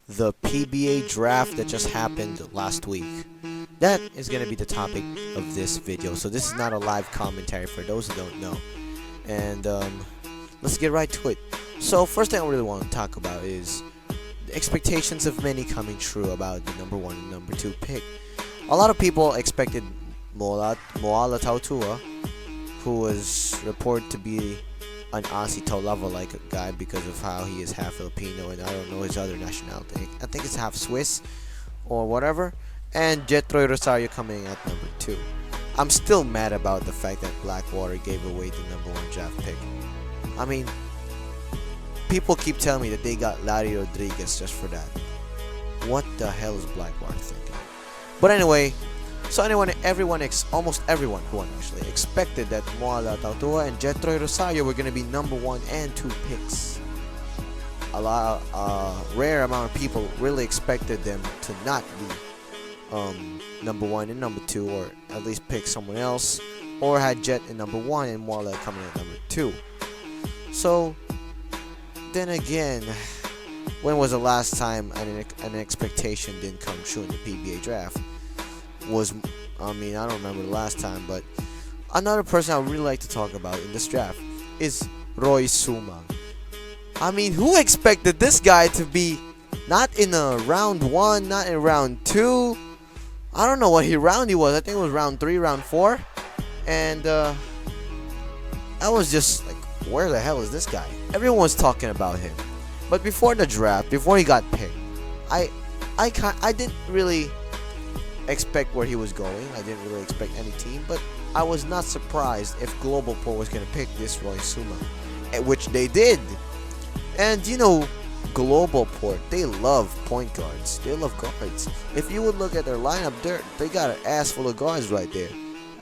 the PBA draft that just happened last week. That is going to be the topic of this video. So this is not a live commentary for those who don't know. And let's get right to it. So first thing I really want to talk about is the expectations of many coming true about the number 1 and number 2 pick. A lot of people expected Moala Tautua, who was reported to be an Aussie toe level like a guy because of how he is half Filipino and I don't know his other nationality. I think it's half Swiss or whatever. And Jetroy Rosario coming at number 2. I'm still mad about the fact that Blackwater gave away the number 1 draft pick. I mean, people keep telling me that they got Larry Rodriguez just for that. What the hell is Blackwater thinking? But anyway, almost everyone who won actually expected that Moala Tautua and Jetroy Rosario were going to be number 1 and 2 picks. A rare amount of people really expected them to not be number 1 and number 2, or at least pick someone else, or had Jet in number 1 and Moala coming at number 2. So then again, when was the last time an expectation didn't come true in the PBA draft? I don't remember the last time, but another person I would really like to talk about in this draft is Roy Sumang. I mean, who expected this guy to be not in a round 1, not in round 2? I don't know what round he was. I think it was round 3, round 4. And I was just like, where the hell is this guy? Everyone was talking about him. But before the draft, before he got picked, I didn't really expect where he was going. I didn't really expect any team, but I was not surprised if GlobalPort was going to pick this Roy Suma, which they did. And you know, GlobalPort, they love point guards. They love guards. If you would look at their lineup, they got an ass full of guards right there.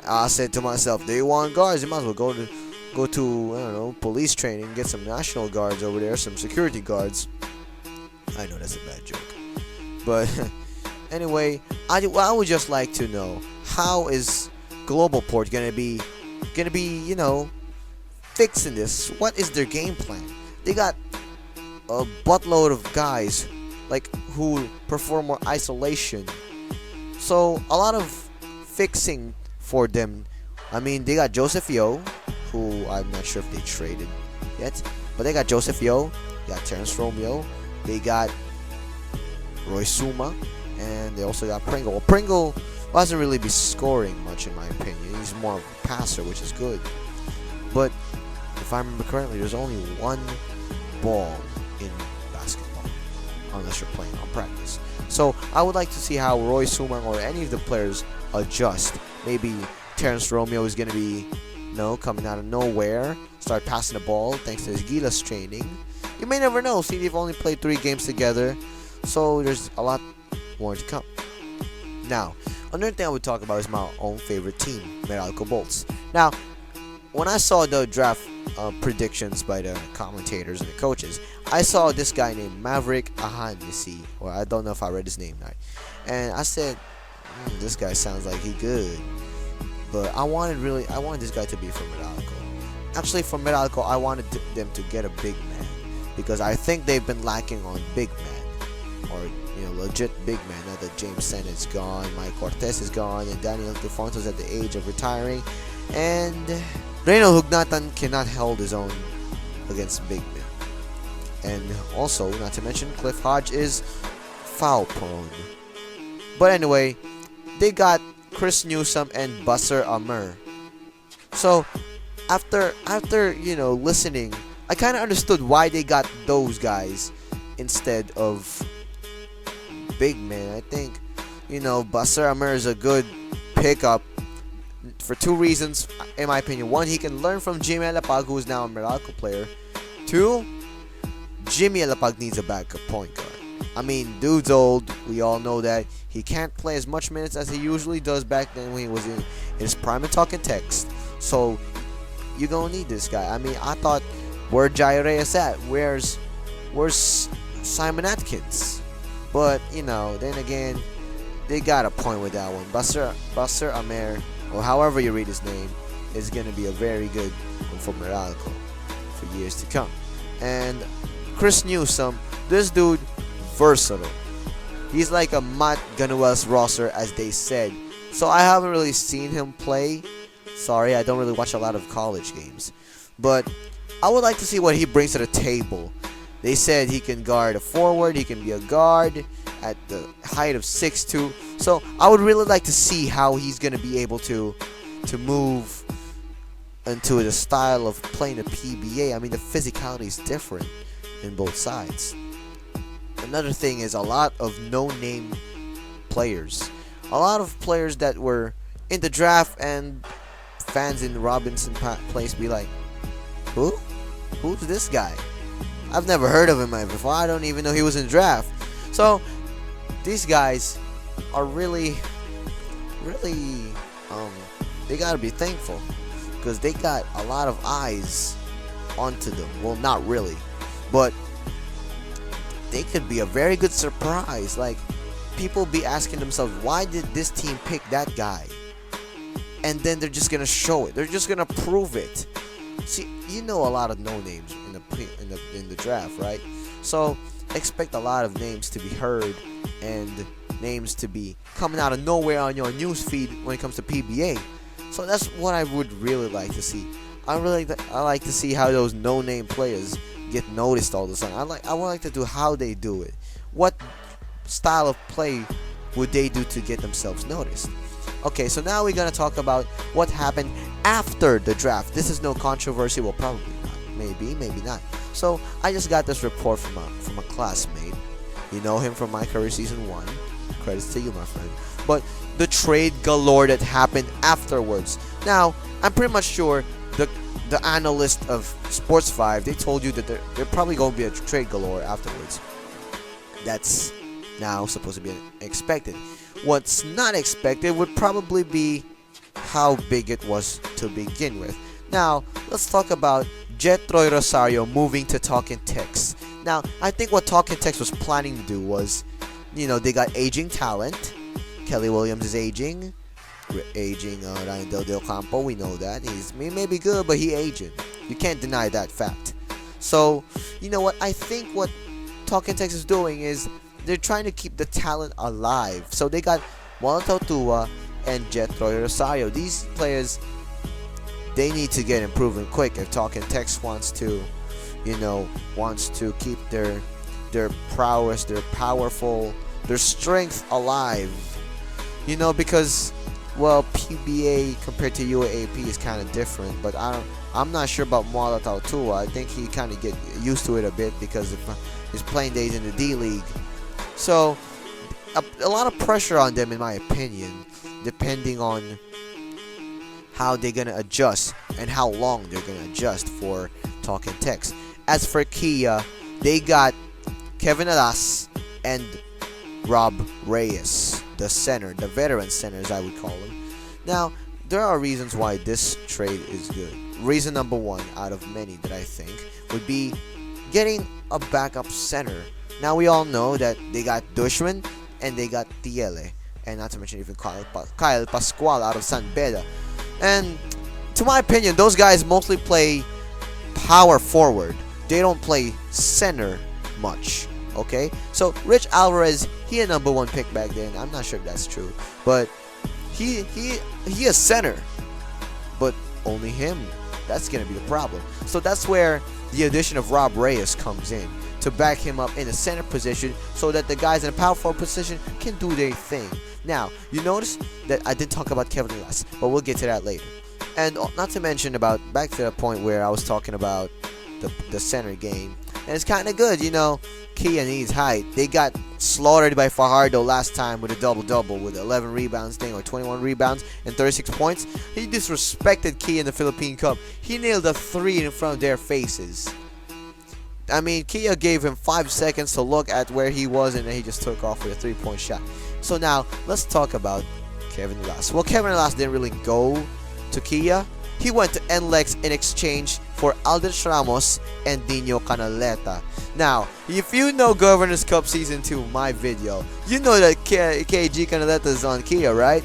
I said to myself, they want guards. They might as well go to I don't know, police training, get some national guards over there, some security guards. I know that's a bad joke, but anyway, I would just like to know, how is GlobalPort gonna be you know, fixing this? What is their game plan? They got a buttload of guys like who perform more isolation, so a lot of fixing for them. I mean, they got Joseph Yo, who I'm not sure if they traded yet, but they got Joseph Yo, they got Terrence Romeo, they got Roy Suma, and they also got Pringle. Well, Pringle doesn't really be scoring much in my opinion. He's more of a passer, which is good. But if I remember correctly, there's only one ball in basketball, unless you're playing on practice. So I would like to see how Roy Suma or any of the players adjust. Maybe Terrence Romeo is going to be coming out of nowhere, start passing the ball thanks to his Gilas training. You may never know. See, they've only played 3 games together, so there's a lot more to come. Now, another thing I would talk about is my own favorite team, Meralco Bolts. Now, when I saw the draft predictions by the commentators and the coaches, I saw this guy named Maverick Ahanisi, or I don't know if I read his name right, and I said, this guy sounds like he good. But I wanted this guy to be from Meralco. Actually, from Meralco, I wanted them to get a big man, because I think they've been lacking on big men, or legit big men. Now that James Sen is gone, Mike Cortez is gone, and Daniel Defonso's at the age of retiring, and Reynold Hugnatan cannot hold his own against big men. And also, not to mention, Cliff Hodge is foul prone. But anyway, they got Chris Newsom and Basser Amer. So after listening, I kind of understood why they got those guys instead of big men. I think Basser Amer is a good pickup for 2 reasons, in my opinion. 1, he can learn from Jimmy Alapag, who is now a Meralco player. 2, Jimmy Alapag needs a backup point guard. I mean, dude's old. We all know that. He can't play as much minutes as he usually does back then when he was in his prime and talking text. So, you're going to need this guy. I mean, I thought, where Yal'ready at? Where's Simon Atkins? But, then again, they got a point with that one. Basser Amer, or however you read his name, is going to be a very good one for Meralco for years to come. And Chris Newsom, this dude, versatile. He's like a Matt Ganuel's roster, as they said. So I haven't really seen him play. Sorry, I don't really watch a lot of college games. But I would like to see what he brings to the table. They said he can guard a forward, he can be a guard at the height of 6'2". So I would really like to see how he's going to be able to move into the style of playing the PBA. I mean, the physicality is different in both sides. Another thing is a lot of no-name players. A lot of players that were in the draft, and fans in Robinson Place be like, who? Who's this guy? I've never heard of him before. I don't even know he was in the draft. So these guys are really they gotta be thankful, because they got a lot of eyes onto them. Well, not really, but they could be a very good surprise. Like, people be asking themselves, why did this team pick that guy? And then they're just gonna show it. They're just gonna prove it. See, you know, a lot of no names in the draft, right? So expect a lot of names to be heard and names to be coming out of nowhere on your news feed when it comes to PBA. So that's what I would really like to see. I like to see how those no-name players get noticed all the time. I would like to do how they do it. What style of play would they do to get themselves noticed? Okay, so now we're gonna talk about what happened after the draft. This is no controversy. Well, probably not. Maybe not. So I just got this report from a classmate. You know him from MyCareer Season 1. Credits to you, my friend. But the trade galore that happened afterwards. Now, I'm pretty much sure the analyst of Sports 5, they told you that they're probably going to be a trade galore afterwards. That's now supposed to be expected. What's not expected would probably be how big it was to begin with. Now, let's talk about Jetroy Rosario moving to Talking Tex. Now, I think what Talking Tex was planning to do was, you know, they got aging talent. Kelly Williams is aging. Ryan Del Campo, we know that. He may be good, but he aging. You can't deny that fact. So, you know what? I think what Talking Tex is doing is they're trying to keep the talent alive. So they got Molotov Tua and Jetroy Rosario. These players, they need to get improving quick if Talking Tex wants to, you know, keep their prowess, their powerful, their strength alive. You know, because, well, PBA compared to UAAP is kind of different, but I'm not sure about Molotov Tua. I think he kind of get used to it a bit because of his playing days in the D League. So a lot of pressure on them, in my opinion, depending on how they're gonna adjust and how long they're gonna adjust for Talking Tex. As for Kia, they got Kevin Alas and Rob Reyes, the center, the veteran center, as I would call him. Now, there are reasons why this trade is good. Reason number one, out of many that I think, would be getting a backup center. Now, we all know that they got Dushman and they got Tiele, and not to mention even Kyle Pascual out of San Beda. And to my opinion, those guys mostly play power forward. They don't play center much. Okay, so Rich Alvarez, he a number one pick back then. I'm not sure if that's true, but he is center, but only him. That's gonna be the problem. So that's where the addition of Rob Reyes comes in to back him up in the center position, so that the guys in the power forward position can do their thing. Now, you notice that I did talk about Kevin Glass, but we'll get to that later. And not to mention about back to the point where I was talking about the center game. And it's kind of good, you know. Kia needs height. They got slaughtered by Fajardo last time with a double-double with 11 rebounds thing, or 21 rebounds and 36 points. He disrespected Kia in the Philippine Cup. He nailed a 3 in front of their faces. I mean, Kia gave him 5 seconds to look at where he was, and then he just took off with a 3-point shot. So now, let's talk about Kevin Alas. Well, Kevin Alas didn't really go to Kia. He went to NLEX in exchange for Aldrich Ramos and Dino Canaleta. Now, if you know Governor's Cup Season 2, my video, you know that KG Canaleta is on Kia, right?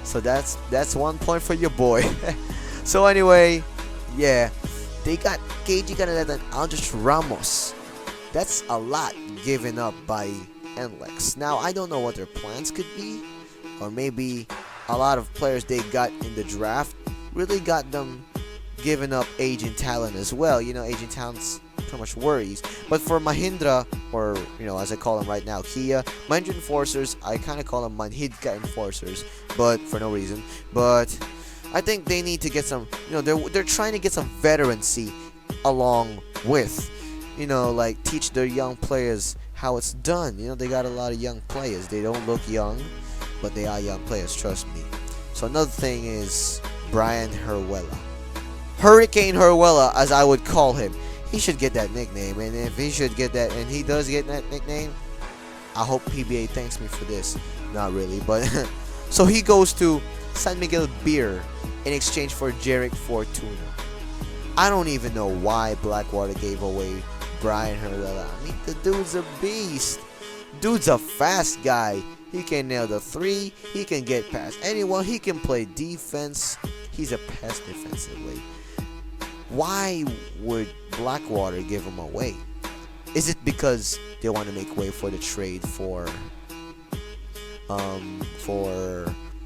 So that's 1 point for your boy. So anyway, yeah, they got KG Canaleta and Aldrich Ramos. That's a lot given up by and Lex. Now, I don't know what their plans could be, or maybe a lot of players they got in the draft really got them giving up aging talent as well. You know, aging talent's pretty much worries. But for Mahindra, or as I call them right now, Kia, Mahindra Enforcers, I kind of call them Manhidka Enforcers, but for no reason. But I think they need to get some, they're trying to get some veterancy along with, like teach their young players how it's done. They got a lot of young players. They don't look young, but they are young players, trust me. So another thing is Brian Herwella. Hurricane Herwella, as I would call him. He should get that nickname, and if he should get that, and he does get that nickname, I hope PBA thanks me for this. Not really, but so he goes to San Miguel Beer in exchange for Jerick Fortuna. I don't even know why Blackwater gave away Brian Herrera. I mean, the dude's a beast. Dude's a fast guy. He can nail the three. He can get past anyone. He can play defense. He's a pest defensively. Why would Blackwater give him away? Is it because they want to make way for the trade for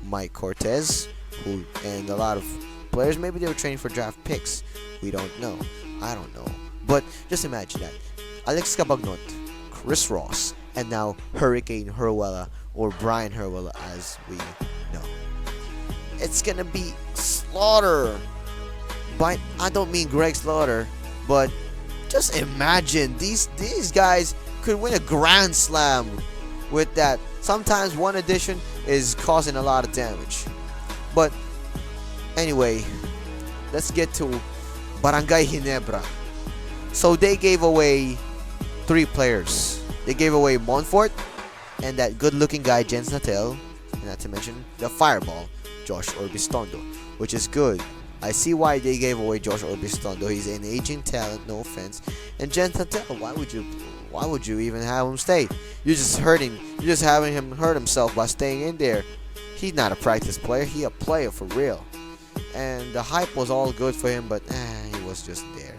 Mike Cortez, and a lot of players? Maybe they were training for draft picks. We don't know. I don't know. But just imagine that. Alex Cabagnot, Chris Ross, and now Hurricane Herwella, or Brian Herwella as we know. It's gonna be slaughter. But I don't mean Greg Slaughter, but just imagine these guys could win a Grand Slam with that. Sometimes one addition is causing a lot of damage. But anyway, let's get to Barangay Ginebra. So they gave away 3 players. They gave away Montfort and that good-looking guy Jens Natel, not to mention the Fireball, Josh Orbistondo, which is good. I see why they gave away Josh Orbistondo. He's an aging talent, no offense. And Jens Natel, why would you even have him stay? You're just having him hurt himself by staying in there. He's not a practice player. He's a player for real. And the hype was all good for him, but he was just there.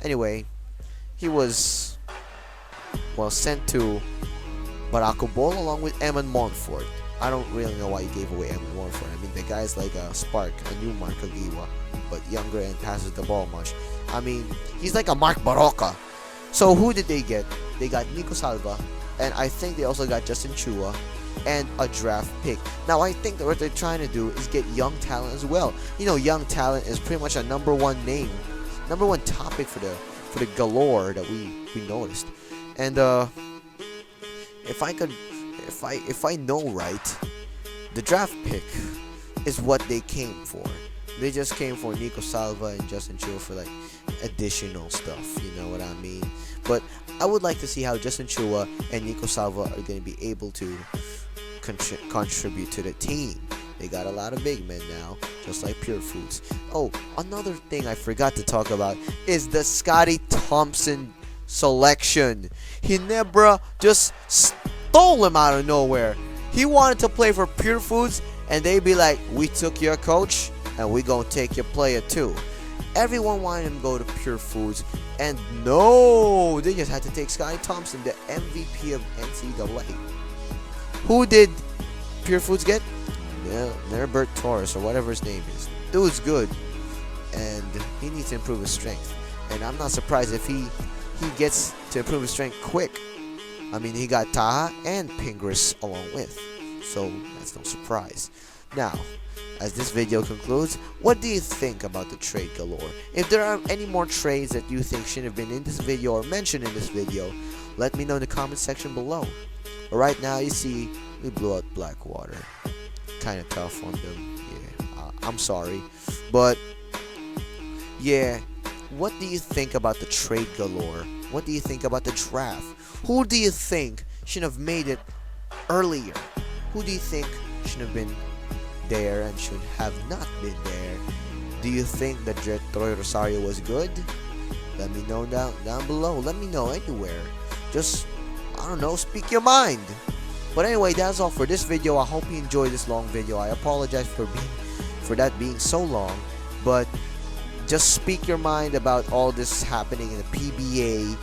Anyway, he was sent to Meralco Bolts along with Eamon Montfort. I don't really know why he gave away Eamon Montfort. I mean, the guy's like a spark, a new Mark Agiwa, but younger and passes the ball much. I mean, he's like a Mark Baroka. So who did they get? They got Nico Salva, and I think they also got Justin Chua and a draft pick. Now, I think that what they're trying to do is get young talent as well. Young talent is pretty much a number one topic for the Galore that we noticed. And if I know right, the draft pick is what they came for. They just came for Nico Salva and Justin Chua for like additional stuff, you know what I mean? But I would like to see how Justin Chua and Nico Salva are going to be able to contribute to the team. They got a lot of big men now, just like Purefoods. Oh, another thing I forgot to talk about is the Scotty Thompson selection. Ginebra just stole him out of nowhere. He wanted to play for Purefoods, and they be like, we took your coach, and we gonna take your player too. Everyone wanted him to go to Purefoods, and no, they just had to take Scotty Thompson, the MVP of NCAA. Who did Purefoods get? Nerbert Torres, or whatever his name is. Dude's good, and he needs to improve his strength. And I'm not surprised if he gets to improve his strength quick. I mean, he got Taha and Pingris along with, so that's no surprise. Now, as this video concludes, what do you think about the trade Galore? If there are any more trades that you think should have been in this video or mentioned in this video, let me know in the comment section below. But right now, you see, we blew out Blackwater. Kind of tough on them. Yeah, I'm sorry. But, yeah, what do you think about the trade Galore? What do you think about the draft? Who do you think should have made it earlier? Who do you think should have been there and should have not been there? Do you think that Troy Rosario was good? Let me know down below. Let me know anywhere. Just, I don't know, speak your mind. But anyway, that's all for this video. I hope you enjoyed this long video. I apologize for that being so long, but just speak your mind about all this happening in the PBA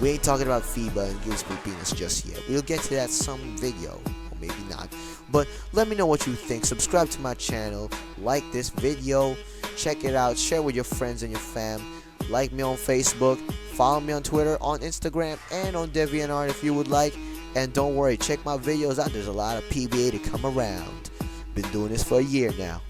We ain't talking about FIBA and Gives Me Penis just yet. We'll get to that some video, or maybe not. But let me know what you think. Subscribe to my channel, like this video, check it out, share with your friends and your fam. Like me on Facebook, follow me on Twitter, on Instagram, and on DeviantArt if you would like. And don't worry, check my videos out. There's a lot of PBA to come around. Been doing this for a year now.